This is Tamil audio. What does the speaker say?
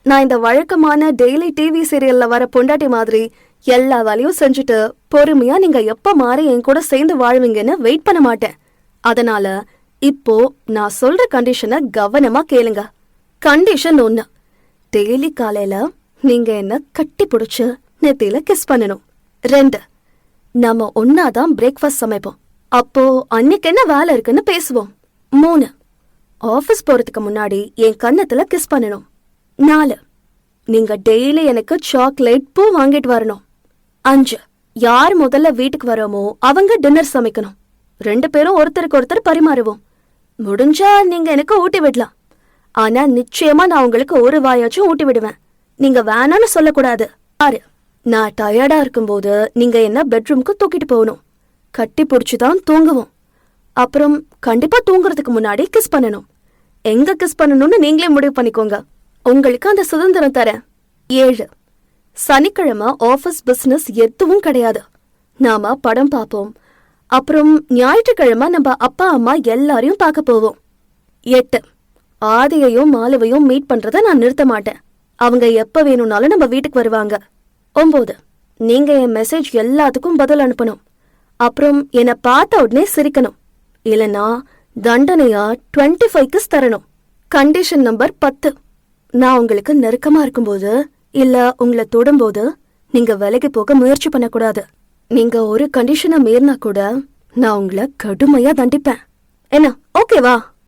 நான் இந்த வழக்கமான டெய்லி டிவி சீரியல்ல வர பொண்டாட்டி மாதிரி எல்லா வேலையும் செஞ்சுட்டு பொறுமையா நீங்க எப்ப மாறி என் கூட சேர்ந்து வாழ்வீங்கன்னு வெயிட் பண்ண மாட்டேன். அதனால இப்போ நான் சொல்ற கண்டிஷனை கவனமா கேளுங்க. கண்டிஷன் 1, டெய்லி காலையில நீங்க என்ன கட்டி பிடிச்சு நெத்தியில கிஸ் பண்ணணும். 2, நாம ஒன்னாதான் பிரேக்ஃபாஸ்ட் சமைப்போம். அப்போ அன்னைக்கு என்ன வேலை இருக்குன்னு பேசுவோம். 3, ஆபீஸ் போறதுக்கு முன்னாடி என் கன்னத்துல கிஸ் பண்ணணும். 4, நீங்க டெய்லி எனக்கு சாக்லேட் பூ வாங்கிட்டு வரணும். 5, யார் முதல்ல வீட்டுக்கு வரோமோ அவங்க டின்னர் சமைக்கணும். 2 பேரும் ஒருத்தருக்கு ஒருத்தர் பரிமாறுவோம். முடிஞ்சா நீங்க எனக்கு ஊட்டி விடலாம். ஆனா நிச்சயமா நான் உங்களுக்கு ஒரு வாயாச்சும் ஊட்டி விடுவேன். நீங்க வேணான்னு சொல்லக்கூடாது. 6, நான் டயர்டா இருக்கும்போது நீங்க என்ன பெட்ரூம்க்கு தூக்கிட்டு போகணும். கட்டி பிடிச்சுதான் தூங்குவோம். அப்புறம் கண்டிப்பா தூங்குறதுக்கு முன்னாடி கிஸ் பண்ணணும். எங்க கிஸ் பண்ணணும்னு நீங்களே முடிவு பண்ணிக்கோங்க. உங்களுக்கு அந்த சுதந்திரம் தரேன். 7, சனிக்கிழமை ஆபீஸ் பிசினஸ் எதுவும் கிடையாது. நாம படம் பார்ப்போம். அப்புறம் ஞாயிற்றுக்கிழமை நம்ம அப்பா அம்மா எல்லாரையும் பார்க்க போவோம். 8, ஆதியையும் மாலுவையும் மீட் பண்றத நான் நிறுத்த மாட்டேன். அவங்க எப்ப வேணும்னாலும் நம்ம வீட்டுக்கு வருவாங்க. 9, நீங்க என் மெசேஜ் எல்லாத்துக்கும் பதில் அனுப்பணும். அப்புறம் என்னை பார்த்த உடனே சிரிக்கணும். இல்லனா தண்டனையா 25 கிஸ் தரணும். கண்டிஷன் நம்பர் 10, நான் உங்களுக்கு நெருக்கமா இருக்கும்போது இல்ல உங்களை தொடும்போது நீங்க விலகி போக முயற்சி பண்ணக்கூடாது. நீங்க ஒரு கண்டிஷனை மீறினா கூட நான் உங்களை கடுமையா தண்டிப்பேன். என்ன ஓகேவா?